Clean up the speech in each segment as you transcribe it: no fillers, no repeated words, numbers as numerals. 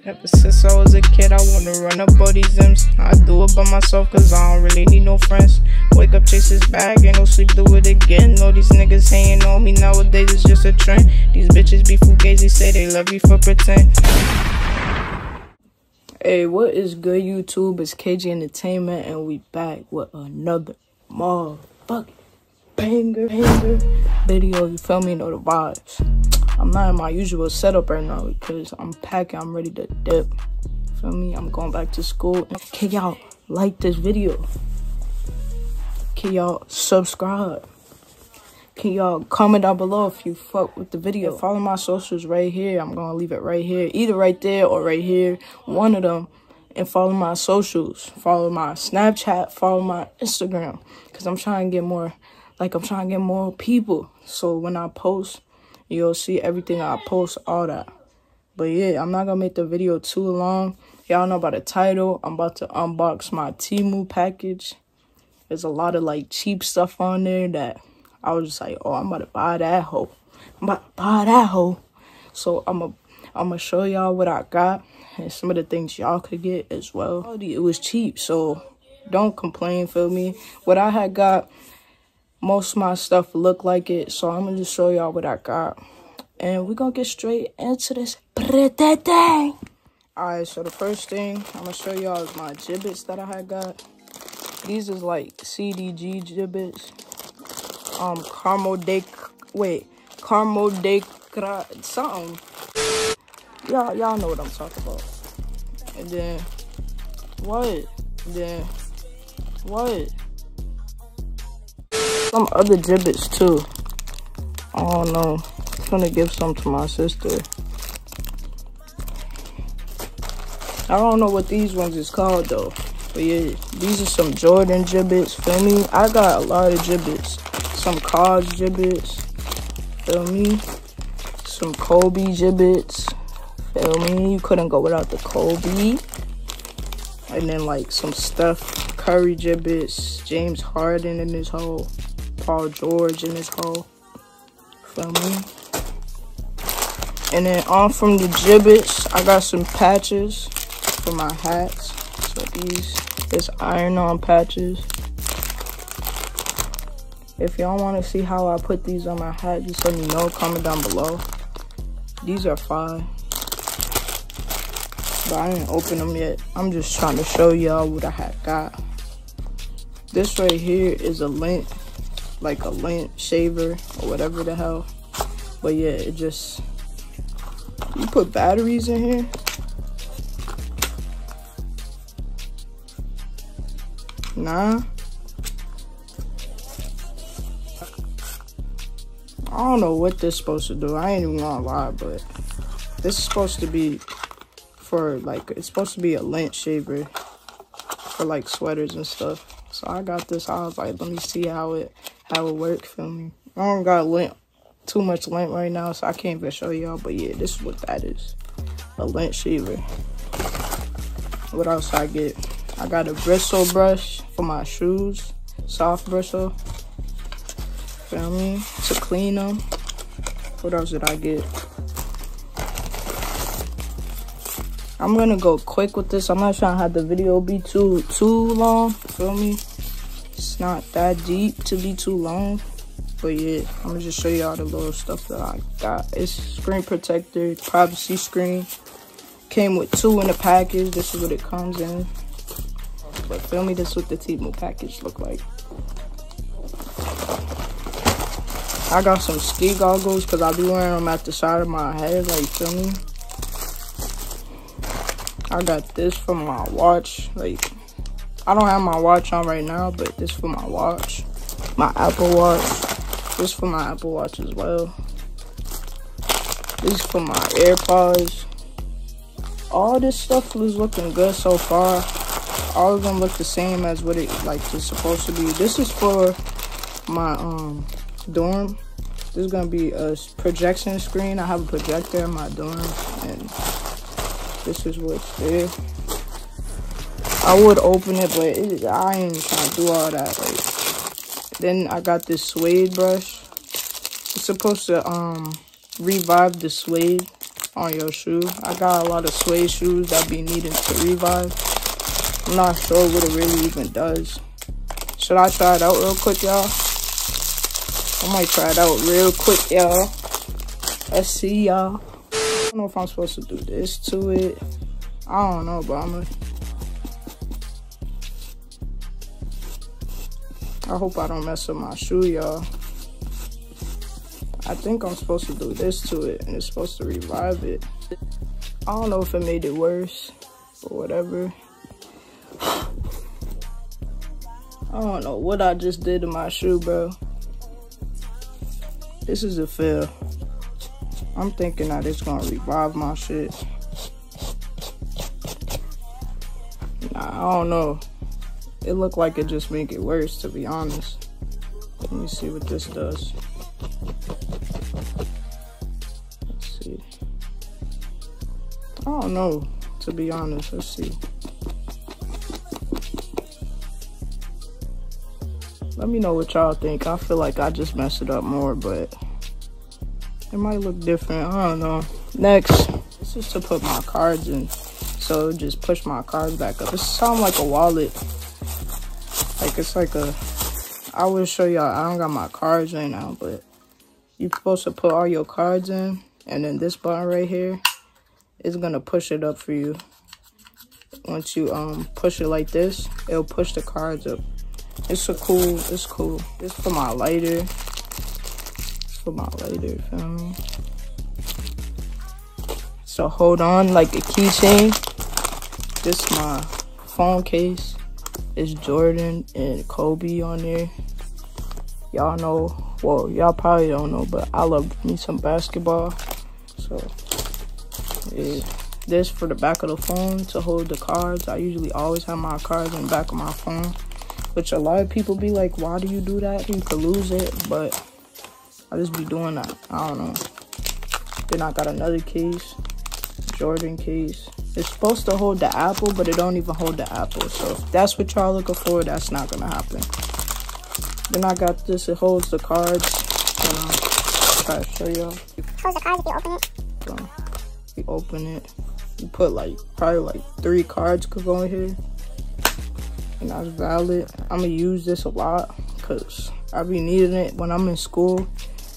Ever since I was a kid, I wanna run up all these M's. I do it by myself cause I don't really need no friends. Wake up, chase his bag, ain't no sleep, do it again. All these niggas hating on me nowadays, it's just a trend. These bitches be fugazi, say they love you for pretend. Hey, what is good, YouTube? It's KG Entertainment, and we back with another motherfucking banger video. You feel me? Know the vibes. I'm not in my usual setup right now because I'm packing. I'm ready to dip. Feel me? I'm going back to school. Can y'all like this video? Can y'all subscribe? Can y'all comment down below if you fuck with the video? Follow my socials right here. I'm gonna leave it right here, either right there or right here, one of them. And follow my socials. Follow my Snapchat. Follow my Instagram, because I'm trying to get more. I'm trying to get more people. So when I post, you'll see everything I post, all that. But yeah, I'm not gonna make the video too long. Y'all know about the title. I'm about to unbox my Temu package. There's a lot of cheap stuff on there that I was just like, oh, I'm about to buy that hoe. So I'm gonna show y'all what I got and some of the things y'all could get as well. It was cheap, so don't complain, feel me? What I had got, most of my stuff look like it, so I'm gonna just show y'all what I got. And we're gonna get straight into this pretty thing. Alright, so the first thing I'm gonna show y'all is my Gibbets that I had got. These is CDG Gibbets. Something. Y'all know what I'm talking about. And then what? Some other Gibbets too. I don't know. I'm gonna give some to my sister. I don't know what these ones is called though. But yeah, these are some Jordan Gibbets, feel me? I got a lot of Gibbets. Some Cos Gibbets, feel me? Some Kobe Gibbets, feel me? You couldn't go without the Kobe. And then some Steph Curry Gibbets, James Harden in this hole, Paul George in this hole, feel me? And then on from the Gibbets, I got some patches for my hats. So this iron-on patches. If y'all want to see how I put these on my hat, just let me know. Comment down below. These are fine, but I didn't open them yet. I'm just trying to show y'all what I had got. This right here is a lint, a lint shaver or whatever the hell. But yeah, it just, you put batteries in here. Nah. I don't know what this is supposed to do. I ain't even gonna lie, but this is supposed to be for it's supposed to be a lint shaver for sweaters and stuff. So I got this. I was like, let me see how it works, feel me? I don't got too much lint right now, so I can't even show y'all. But yeah, this is what that is. A lint shaver. What else I get? I got a bristle brush for my shoes. Soft bristle. Feel me? To clean them. What else did I get? I'm gonna go quick with this. I'm not trying to have the video be too long. Feel me? It's not that deep to be too long. But yeah, I'm gonna just show y'all the little stuff that I got. It's screen protector, privacy screen. Came with 2 in the package. This is what it comes in. But feel me, this is what the Temu package look like. I got some ski goggles because I be wearing them at the side of my head, feel me? I got this for my watch. I don't have my watch on right now, but this for my watch. My Apple Watch. This for my Apple Watch as well. This for my AirPods. All this stuff was looking good so far. All of them look the same as what it's supposed to be. This is for my dorm. This is gonna be a projection screen. I have a projector in my dorm, and this is what's there. I would open it, but I ain't trying to do all that. Then I got this suede brush. It's supposed to revive the suede on your shoe. I got a lot of suede shoes that be needing to revive. I'm not sure what it really even does. Should I try it out real quick, y'all? I might try it out real quick, y'all. Let's see, y'all. I don't know if I'm supposed to do this to it. I don't know, but I hope I don't mess up my shoe, y'all. I think I'm supposed to do this to it, and it's supposed to revive it. I don't know if it made it worse, or whatever. I don't know what I just did to my shoe, bro. This is a fail. I'm thinking that it's gonna revive my shit. Nah, I don't know. It looked like it just make it worse, to be honest. Let me see what this does. Let's see. I don't know, to be honest. Let's see. Let me know what y'all think. I feel like I just messed it up more, but it might look different. I don't know. Next, this is to put my cards in. So just push my cards back up. It sounds like a wallet. Like it's like a, I will show y'all. I don't got my cards right now, but you're supposed to put all your cards in, and then this button right here is gonna push it up for you. Once you push it like this, it'll push the cards up. It's cool. It's for my lighter. Feel me? So hold on like a keychain. This is my phone case. It's Jordan and Kobe on there. Y'all know, well, y'all probably don't know, but I love me some basketball. So yeah, this for the back of the phone to hold the cards. I usually always have my cards in the back of my phone, which a lot of people be like, why do you do that? You could lose it, but I just be doing that. I don't know. Then I got another case, Jordan case. It's supposed to hold the apple, but it don't even hold the apple. So if that's what y'all looking for, that's not gonna happen. Then I got this, it holds the cards. And I'll try to show y'all. It holds the cards if you open it. So you open it, you put like, probably like 3 cards could go in here. And that's valid. I'm gonna use this a lot because I be needing it when I'm in school.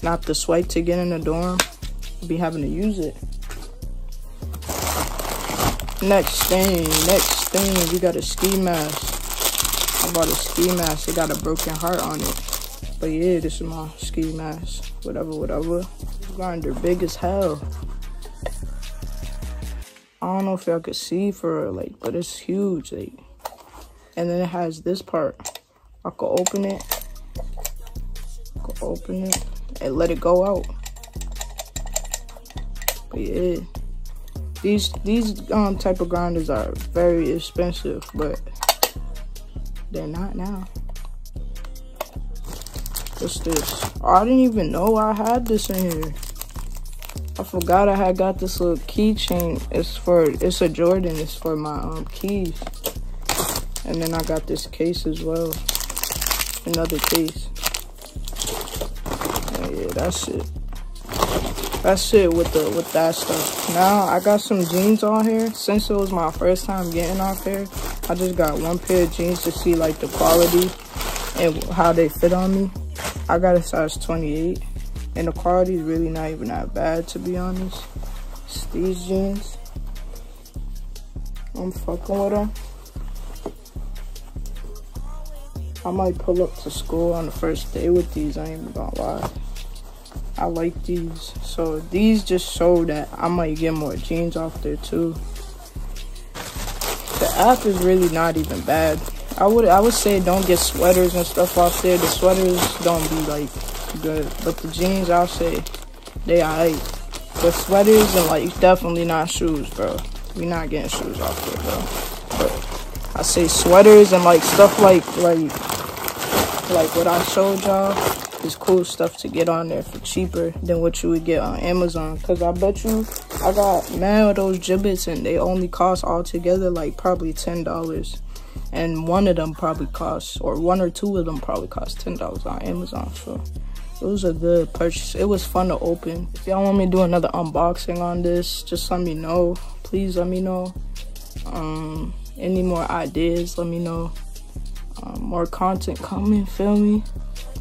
Not to swipe to get in the dorm. I'll be having to use it. Next thing, we got a ski mask. I bought a ski mask. It got a broken heart on it. But yeah, this is my ski mask. Whatever. This grinder big as hell. I don't know if y'all could see for like, but it's huge. Like, and then it has this part. I could open it. And let it go out. But yeah, these type of grinders are very expensive, but they're not now. What's this? Oh, I didn't even know I had this in here. I forgot I had got this little keychain. It's a Jordan. It's for my keys. And then I got this case as well. Another case. Yeah, that's it. That's it with that stuff. Now I got some jeans on here. Since it was my first time getting off here, I just got 1 pair of jeans to see like the quality and how they fit on me. I got a size 28, and the quality is really not even that bad, to be honest. It's these jeans. I'm fucking with them. I might pull up to school on the first day with these, I ain't even gonna lie. I like these. So these just show that I might get more jeans off there too. The app is really not even bad. I would say don't get sweaters and stuff off there. The sweaters don't be like good, but the jeans, I'll say they alright. The sweaters and like definitely not shoes, bro. We not getting shoes off there, bro. But I say sweaters and like stuff like what I showed y'all is cool stuff to get on there for cheaper than what you would get on Amazon. Cause I bet you I got mad of those Gibbets and they only cost altogether like probably $10. And one of them probably costs, or 1 or 2 of them probably cost $10 on Amazon. So It was a good purchase. It was fun to open. If y'all want me to do another unboxing on this, just let me know. Please let me know. Any more ideas, let me know. More content coming, feel me?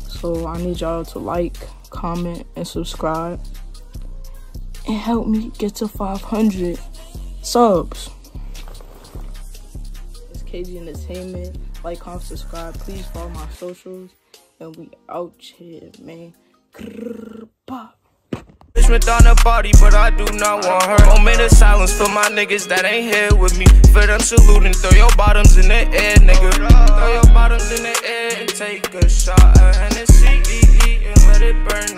So I need y'all to like, comment, and subscribe. And help me get to 500 subs. It's KG Entertainment. Like, comment, subscribe. Please follow my socials. And we out here, man. Pop. Went on a party, but I do not want her. Moment of silence for my niggas that ain't here with me. For them saluting, throw your bottoms in the air, nigga. Throw your bottoms in the air and take a shot at Hennessy and let it burn.